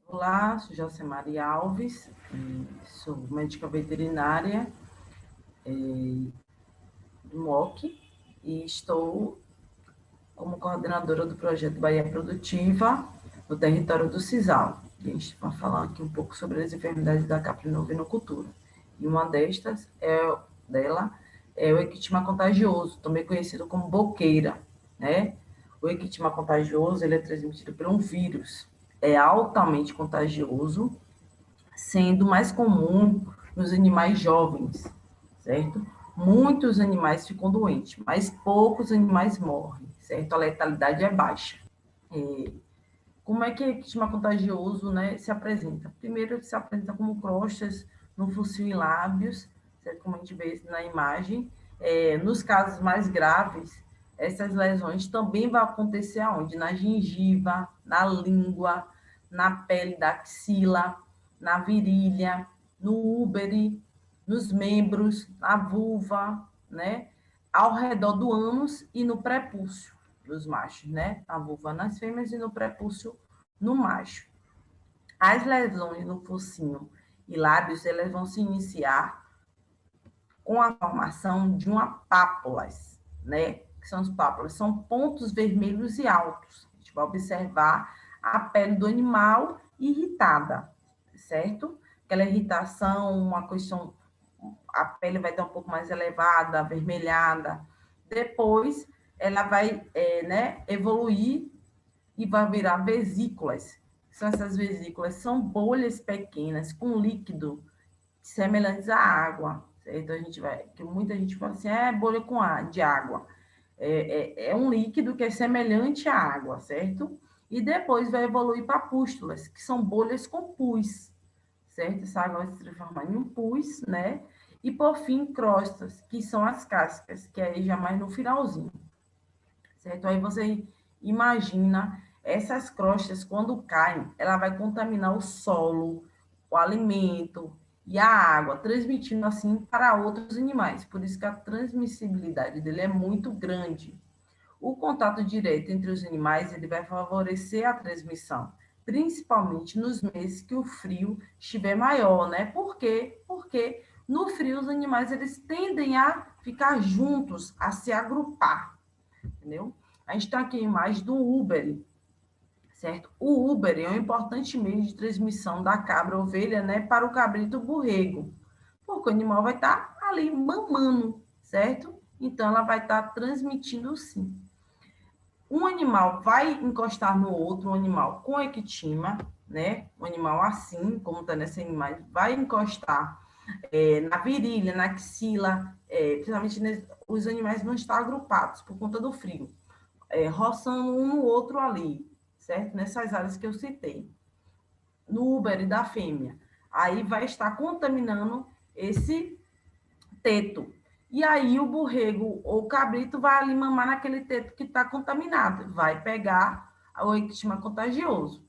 Olá, sou Josemari Alves, sou médica veterinária do MOC e estou como coordenadora do projeto Bahia Produtiva no território do Cisal. A gente vai falar aqui um pouco sobre as enfermidades da caprinovicultura. E uma dela é o equitima contagioso, também conhecido como boqueira, né? O equitima contagioso, ele é transmitido por um vírus, é altamente contagioso, sendo mais comum nos animais jovens, certo? Muitos animais ficam doentes, mas poucos animais morrem, certo? A letalidade é baixa. Como é que o ectema contagioso, né, se apresenta? Primeiro, ele se apresenta como crostas no focinho e lábios, certo? Como a gente vê na imagem. Nos casos mais graves, essas lesões também vão acontecer aonde? Na gengiva, na língua, na pele da axila, na virilha, no úbere, nos membros, na vulva, né? Ao redor do ânus e no prepúcio dos machos, né? A vulva nas fêmeas e no prepúcio no macho. As lesões no focinho e lábios, elas vão se iniciar com a formação de uma pápulas, né? Que são as pápulas, são pontos vermelhos e altos. A gente vai observar a pele do animal irritada, certo? Aquela irritação, uma questão, a pele vai estar um pouco mais elevada, avermelhada. Depois, ela vai, né, evoluir e vai virar vesículas. São essas vesículas, são bolhas pequenas com líquido semelhantes à água. Certo? A gente vai, que muita gente fala assim, bolha de água. É um líquido que é semelhante à água, certo? E depois vai evoluir para pústulas, que são bolhas com pus, certo? Essa água vai se transformar em um pus, né? E por fim, crostas, que são as cascas, que aí já mais no finalzinho, certo? Aí você imagina essas crostas, quando caem, ela vai contaminar o solo, o alimento e a água, transmitindo assim para outros animais. Por isso que a transmissibilidade dele é muito grande. O contato direto entre os animais, ele vai favorecer a transmissão, principalmente nos meses que o frio estiver maior, né? Por quê? Porque no frio os animais eles tendem a ficar juntos, a se agrupar, entendeu? A gente está aqui a imagem do Uber, certo? O Uber é um importante meio de transmissão da cabra ovelha, né, para o cabrito borrego, porque o animal vai estar ali mamando, certo? Então, ela vai estar transmitindo sim. Um animal vai encostar no outro, um animal com ectima, né? Um animal assim, como está nessa imagem, vai encostar na virilha, na axila, principalmente os animais vão estar agrupados por conta do frio, roçando um no outro ali, certo? Nessas áreas que eu citei, no úbere da fêmea. Aí vai estar contaminando esse teto. E aí o borrego ou o cabrito vai ali mamar naquele teto que está contaminado, vai pegar o ectema contagioso.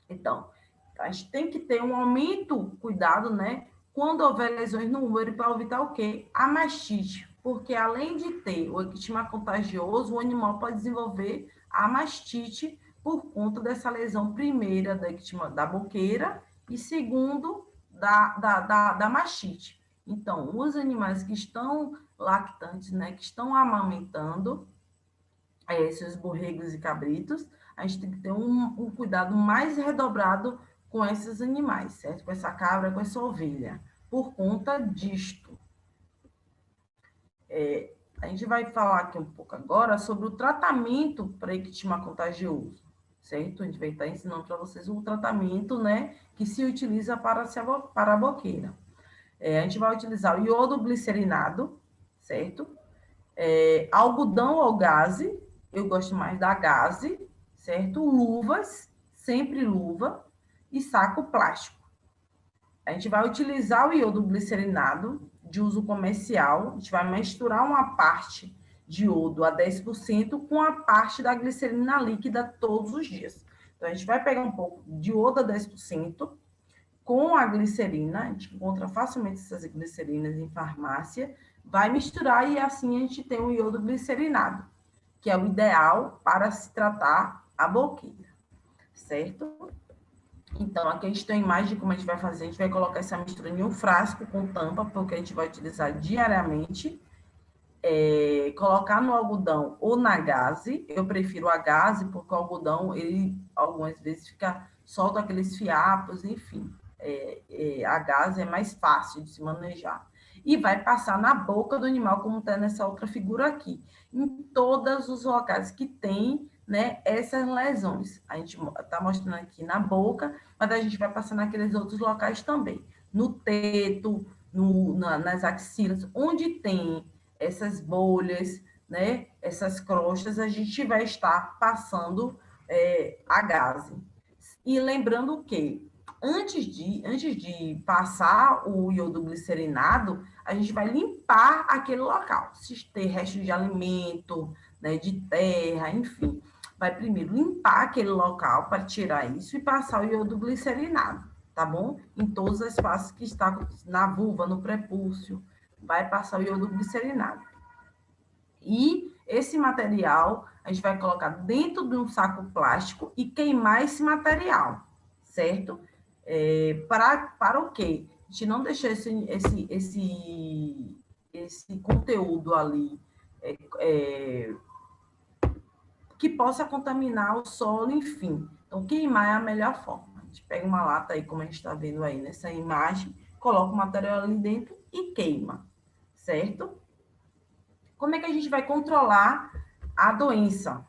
Então, a gente tem que ter um aumento, cuidado, né? Quando houver lesões no útero, para evitar o quê? A mastite. Porque além de ter o ectema contagioso, o animal pode desenvolver a mastite por conta dessa lesão primeira da ectema da boqueira e segundo da mastite. Então, os animais que estão lactantes, né, que estão amamentando, esses borregos e cabritos, a gente tem que ter um cuidado mais redobrado com esses animais, certo? Com essa cabra, com essa ovelha, por conta disto. A gente vai falar aqui um pouco agora sobre o tratamento para ectema contagioso, certo? A gente vai estar ensinando para vocês o tratamento, né, que se utiliza para a boqueira. A gente vai utilizar o iodo glicerinado, certo? Algodão ou gaze, eu gosto mais da gaze, certo? Luvas, sempre luva, e saco plástico. A gente vai utilizar o iodo glicerinado de uso comercial, a gente vai misturar uma parte de iodo a 10% com a parte da glicerina líquida todos os dias. Então, a gente vai pegar um pouco de iodo a 10%, com a glicerina, a gente encontra facilmente essas glicerinas em farmácia, vai misturar e assim a gente tem o iodo glicerinado, que é o ideal para se tratar a boqueira, certo? Então, aqui a gente tem a imagem de como a gente vai fazer. A gente vai colocar essa mistura em um frasco com tampa, porque a gente vai utilizar diariamente. Colocar no algodão ou na gaze. Eu prefiro a gaze, porque o algodão, ele algumas vezes solta aqueles fiapos, enfim. A gaze é mais fácil de se manejar. E vai passar na boca do animal, como está nessa outra figura aqui. Em todos os locais que tem, né, essas lesões. A gente está mostrando aqui na boca, mas a gente vai passar naqueles outros locais também. No teto, nas axilas, onde tem essas bolhas, né, essas crostas, a gente vai estar passando a gaze. E lembrando que antes de passar o iodo glicerinado, a gente vai limpar aquele local. Se ter resto de alimento, né, de terra, enfim, vai primeiro limpar aquele local para tirar isso e passar o iodo glicerinado, tá bom? Em todas as partes que está na vulva, no prepúcio, vai passar o iodo glicerinado. E esse material a gente vai colocar dentro de um saco plástico e queimar esse material, certo? Para o quê? A gente não deixar esse conteúdo ali que possa contaminar o solo, enfim. Então, queimar é a melhor forma. A gente pega uma lata aí, como a gente está vendo aí nessa imagem, coloca o material ali dentro e queima, certo? Como é que a gente vai controlar a doença?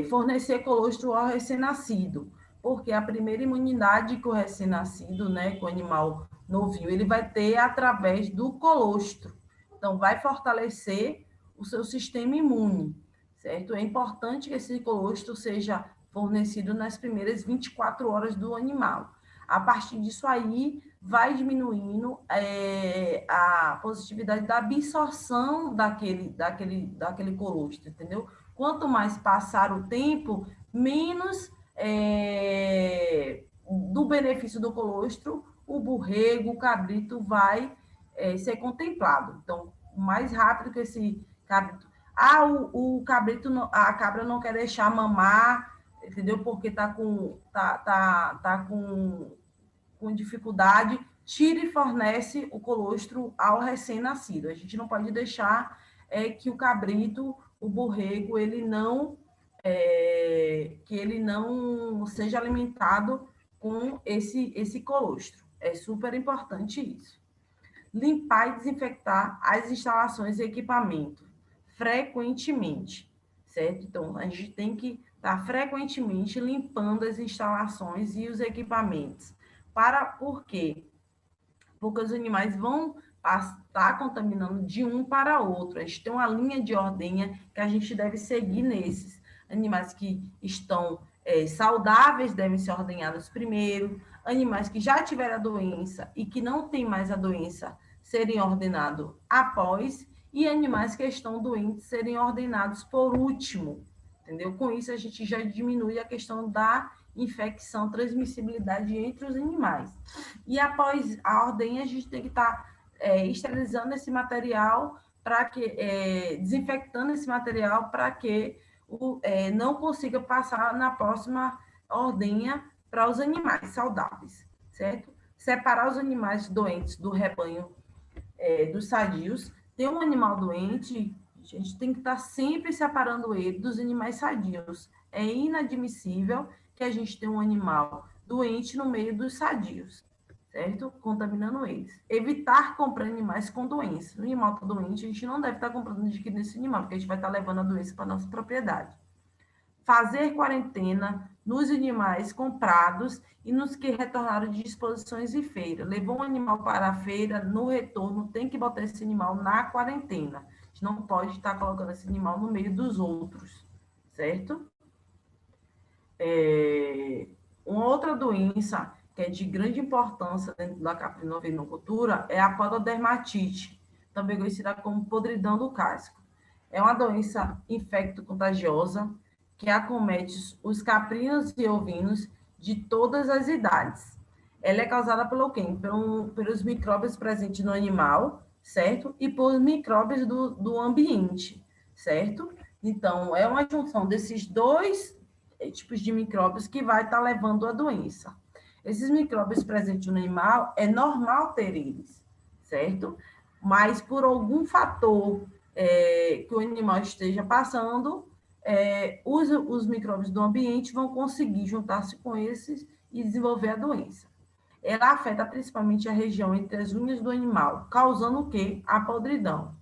Fornecer colostro ao recém-nascido, porque a primeira imunidade que o recém-nascido, né, que o animal novinho, ele vai ter através do colostro. Então, vai fortalecer o seu sistema imune, certo? É importante que esse colostro seja fornecido nas primeiras 24 horas do animal. A partir disso aí, vai diminuindo a positividade da absorção daquele colostro, entendeu? Quanto mais passar o tempo, menos do benefício do colostro, o borrego, o cabrito vai ser contemplado. Então, mais rápido que esse cabrito. O cabrito, a cabra não quer deixar mamar, entendeu? Porque está com dificuldade, tira e fornece o colostro ao recém-nascido. A gente não pode deixar que o cabrito, o borrego, que ele não seja alimentado com esse colostro. É super importante isso. Limpar e desinfectar as instalações e equipamentos frequentemente, certo? Então, a gente tem que estar frequentemente limpando as instalações e os equipamentos. Por quê? Porque os animais vão estar contaminando de um para outro. A gente tem uma linha de ordenha que a gente deve seguir nesses. Animais que estão saudáveis devem ser ordenhados primeiro, animais que já tiveram a doença e que não têm mais a doença serem ordenados após, e animais que estão doentes serem ordenados por último, entendeu? Com isso, a gente já diminui a questão da infecção, transmissibilidade entre os animais. E após a ordenha, a gente tem que estar esterilizando esse material, desinfectando esse material para que não consiga passar na próxima ordenha para os animais saudáveis, certo? Separar os animais doentes do rebanho dos sadios. Tem um animal doente, a gente tem que estar sempre separando ele dos animais sadios. É inadmissível que a gente tenha um animal doente no meio dos sadios, certo? Contaminando eles. Evitar comprar animais com doença. O animal está doente, a gente não deve estar comprando adquirindo esse animal, porque a gente vai estar levando a doença para a nossa propriedade. Fazer quarentena nos animais comprados e nos que retornaram de exposições e feira. Levou um animal para a feira, no retorno tem que botar esse animal na quarentena. A gente não pode estar colocando esse animal no meio dos outros, certo? Uma outra doença que é de grande importância dentro da caprinocultura é a pododermatite, também conhecida como podridão do casco. É uma doença infecto-contagiosa que acomete os caprinos e ovinos de todas as idades. Ela é causada pelo quê? Pelos micróbios presentes no animal, certo? E por micróbios do ambiente, certo? Então, é uma junção desses dois tipos de micróbios que vai estar levando a doença. Esses micróbios presentes no animal, é normal ter eles, certo? Mas por algum fator que o animal esteja passando, os micróbios do ambiente vão conseguir juntar-se com esses e desenvolver a doença. Ela afeta principalmente a região entre as unhas do animal, causando o quê? A podridão.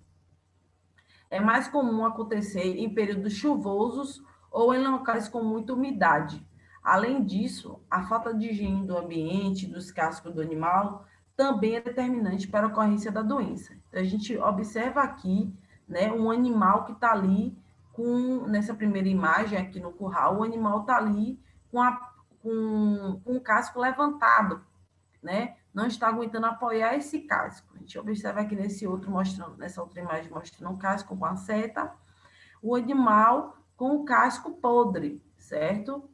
É mais comum acontecer em períodos chuvosos ou em locais com muita umidade. Além disso, a falta de higiene do ambiente, dos cascos do animal, também é determinante para a ocorrência da doença. Então, a gente observa aqui, né, um animal que está ali nessa primeira imagem aqui no curral, o animal está ali com o casco levantado, né? Não está aguentando apoiar esse casco. A gente observa aqui nessa outra imagem mostrando um casco com a seta, o animal com o casco podre, certo?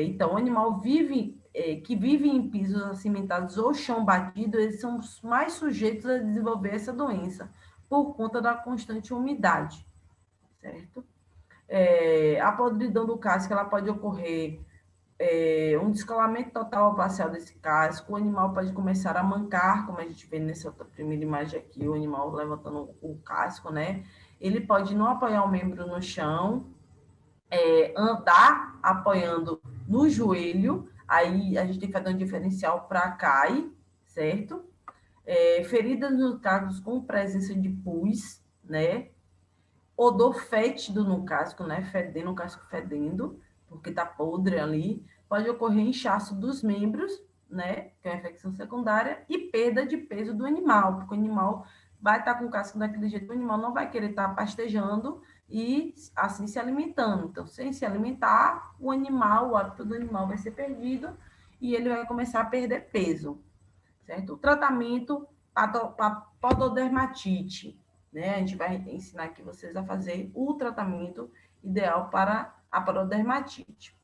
Então, o animal que vive em pisos acimentados ou chão batido, eles são mais sujeitos a desenvolver essa doença, por conta da constante umidade, certo? A podridão do casco, ela pode ocorrer um descolamento total ou parcial desse casco, o animal pode começar a mancar, como a gente vê nessa outra primeira imagem aqui, o animal levantando o casco, né? Ele pode não apoiar o membro no chão, andar apoiando no joelho, aí a gente tem que fazer um diferencial para cai, certo? Feridas nos cascos com presença de pus, né? Odor fétido no casco, né? Fedendo, o casco fedendo, porque tá podre ali. Pode ocorrer inchaço dos membros, né? Que é uma infecção secundária, e perda de peso do animal, porque o animal vai estar com o casco daquele jeito, o animal não vai querer estar pastejando e assim se alimentando. Então, sem se alimentar, o hábito do animal vai ser perdido e ele vai começar a perder peso, certo? O tratamento para pododermatite, né? A gente vai ensinar aqui vocês a fazer o tratamento ideal para a pododermatite.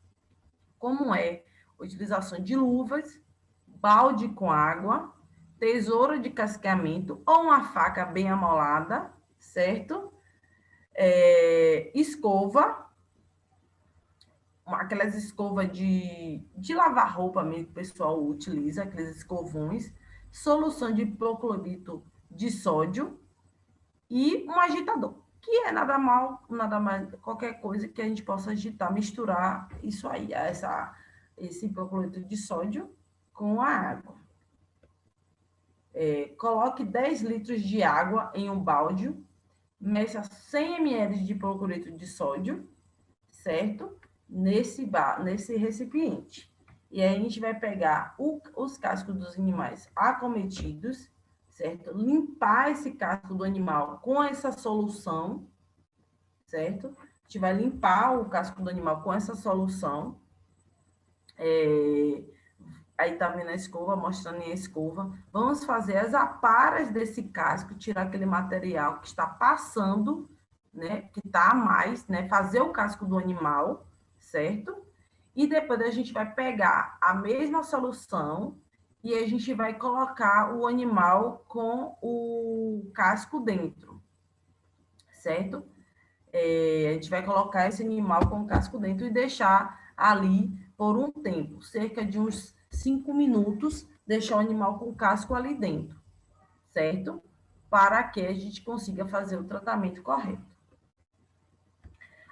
Como é? Utilização de luvas, balde com água, tesoura de casqueamento ou uma faca bem amolada, certo? Escova, aquelas escovas de lavar roupa mesmo que o pessoal utiliza, aqueles escovões, solução de hipoclorito de sódio e um agitador, que é nada mais, qualquer coisa que a gente possa agitar, misturar isso aí, esse hipoclorito de sódio com a água. Coloque 10 litros de água em um balde, meça 100 ml de hipoclorito de sódio, certo? Nesse recipiente. E aí a gente vai pegar os cascos dos animais acometidos, certo? Limpar esse casco do animal com essa solução, certo? A gente vai limpar o casco do animal com essa solução. Aí tá vendo a escova, mostrando a escova. Vamos fazer as aparas desse casco, tirar aquele material que está passando, né? Que está a mais, né? Fazer o casco do animal, certo? E depois a gente vai pegar a mesma solução e a gente vai colocar o animal com o casco dentro, certo? A gente vai colocar esse animal com o casco dentro e deixar ali por um tempo, cerca de uns 5 minutos, deixar o animal com o casco ali dentro, certo? Para que a gente consiga fazer o tratamento correto.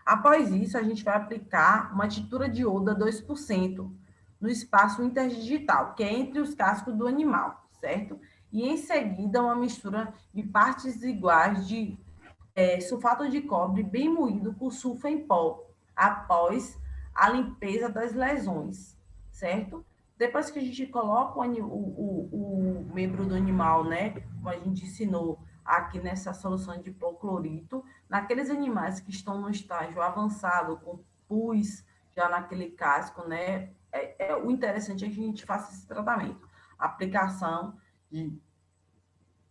Após isso, a gente vai aplicar uma tintura de iodo a 2% no espaço interdigital, que é entre os cascos do animal, certo? E em seguida, uma mistura de partes iguais de sulfato de cobre bem moído com sulfa em pó, após a limpeza das lesões, certo? Depois que a gente coloca o membro do animal, né, como a gente ensinou aqui nessa solução de hipoclorito, naqueles animais que estão no estágio avançado, com pus já naquele casco, né, o interessante é que a gente faça esse tratamento. Aplicação de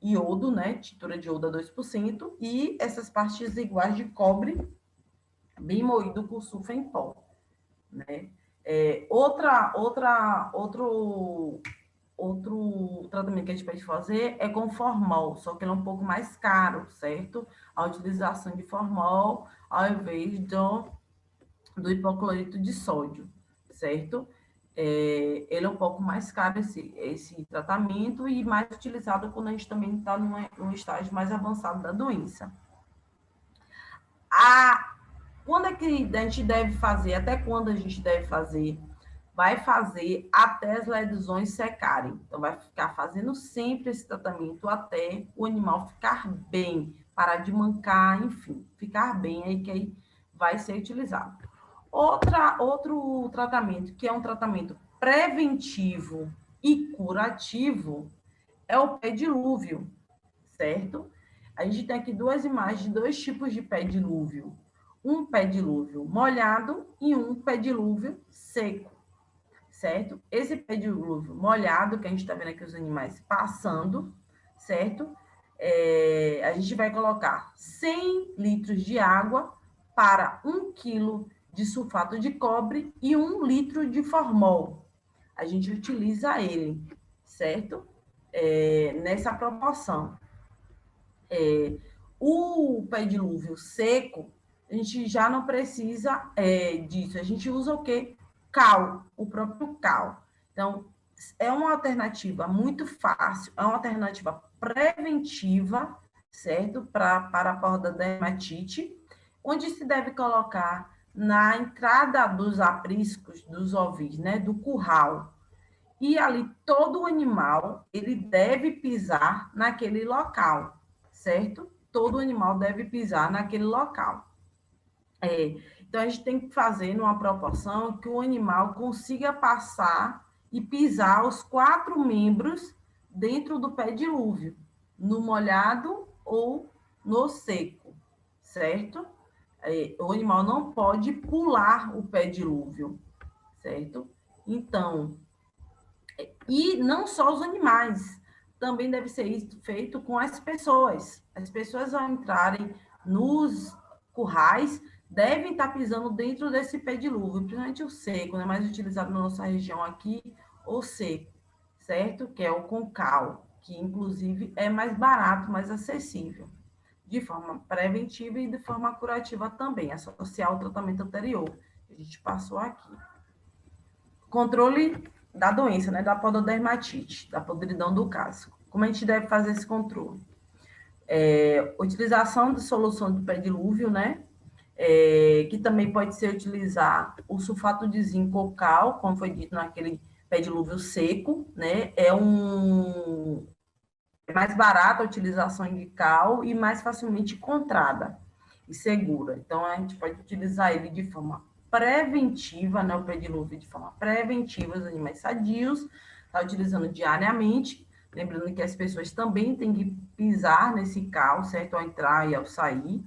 iodo, né, tintura de iodo a 2%, e essas partes iguais de cobre, bem moído com sulfa em pó, né? Outro outro tratamento que a gente pode fazer é com formol, só que ele é um pouco mais caro, certo? A utilização de formol ao invés do hipoclorito de sódio, certo? Ele é um pouco mais caro esse tratamento e mais utilizado quando a gente também está num estágio mais avançado da doença. Quando é que a gente deve fazer? Até quando a gente deve fazer? Vai fazer até as lesões secarem. Então, vai ficar fazendo sempre esse tratamento até o animal ficar bem, parar de mancar, enfim, ficar bem, aí que aí vai ser utilizado. Outro tratamento, que é um tratamento preventivo e curativo, é o pedilúvio, certo? A gente tem aqui duas imagens de dois tipos de pedilúvio. Um pedilúvio molhado e um pedilúvio seco, certo? Esse pedilúvio molhado, que a gente está vendo aqui os animais passando, certo? A gente vai colocar 100 litros de água para 1 quilo de sulfato de cobre e 1 litro de formol. A gente utiliza ele, certo? Nessa proporção. O pedilúvio seco, a gente já não precisa disso. A gente usa o quê? Cal, o próprio cal. Então, é uma alternativa muito fácil, é uma alternativa preventiva, certo? Para a porta da dermatite, onde se deve colocar na entrada dos apriscos, dos ovis, né? Do curral. E ali todo animal, ele deve pisar naquele local, certo? Todo animal deve pisar naquele local. Então, a gente tem que fazer numa proporção que o animal consiga passar e pisar os 4 membros dentro do pé dilúvio, no molhado ou no seco, certo? O animal não pode pular o pé dilúvio, certo? Então, e não só os animais, também deve ser isso feito com as pessoas. As pessoas, ao entrarem nos currais, devem estar pisando dentro desse pé dilúvio, principalmente o seco, né? Mais utilizado na nossa região aqui, o seco, certo? Que é o com cal, que inclusive é mais barato, mais acessível, de forma preventiva e de forma curativa também, associar ao tratamento anterior que a gente passou aqui. Controle da doença, né, da pododermatite, da podridão do casco. Como a gente deve fazer esse controle? Utilização de solução de pedilúvio, né, que também pode ser utilizar o sulfato de zinco ou cal, como foi dito naquele pedilúvio seco, né, é mais barata a utilização de cal e mais facilmente encontrada e segura. Então, a gente pode utilizar ele de forma preventiva, né, o pedilúvio de forma preventiva, os animais sadios, tá utilizando diariamente, lembrando que as pessoas também têm que pisar nesse cal, certo, ao entrar e ao sair,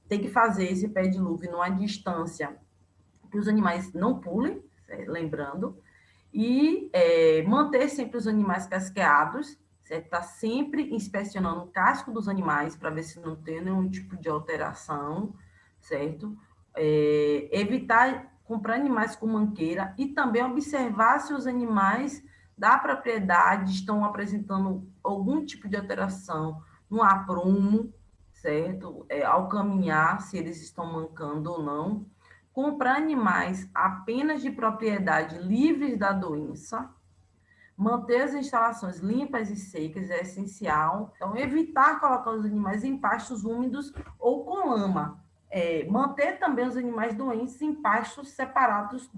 tem que fazer esse pedilúvio numa distância que os animais não pulem, lembrando, e manter sempre os animais casqueados, certo? Tá sempre inspecionando o casco dos animais para ver se não tem nenhum tipo de alteração, certo? Evitar comprar animais com manqueira e também observar se os animais da propriedade estão apresentando algum tipo de alteração no aprumo, certo? Ao caminhar, se eles estão mancando ou não. Comprar animais apenas de propriedade livres da doença, manter as instalações limpas e secas é essencial. Então, evitar colocar os animais em pastos úmidos ou com lama. Manter também os animais doentes em pastos separados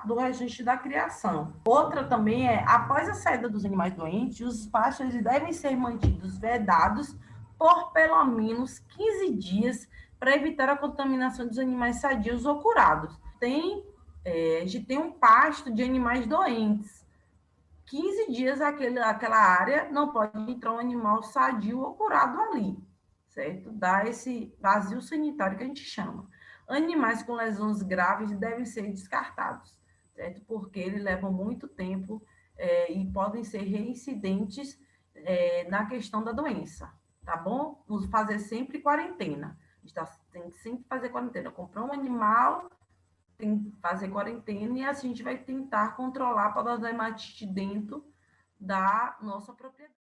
do restante da criação. Outra também após a saída dos animais doentes, os pastos devem ser mantidos vedados por pelo menos 15 dias para evitar a contaminação dos animais sadios ou curados. A gente tem um pasto de animais doentes. 15 dias aquela área não pode entrar um animal sadio ou curado ali, certo? Dá esse vazio sanitário que a gente chama. Animais com lesões graves devem ser descartados, certo? Porque eles levam muito tempo e podem ser reincidentes na questão da doença, tá bom? Vamos fazer sempre quarentena. A gente tem que sempre fazer quarentena. Comprar um animal fazer quarentena e assim a gente vai tentar controlar a porodermatite dentro da nossa propriedade.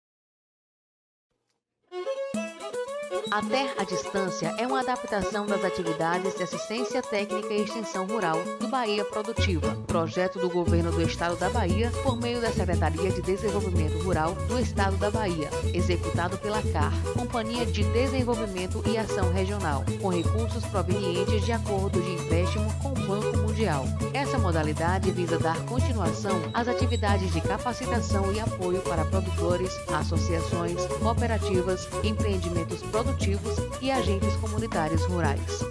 A Terra à Distância é uma adaptação das atividades de assistência técnica e extensão rural do Bahia Produtiva, projeto do governo do estado da Bahia por meio da Secretaria de Desenvolvimento Rural do estado da Bahia, executado pela CAR, Companhia de Desenvolvimento e Ação Regional, com recursos provenientes de acordo de empréstimo com o Banco Mundial. Essa modalidade visa dar continuação às atividades de capacitação e apoio para produtores, associações, cooperativas, empreendimentos produtivos e agentes comunitários rurais.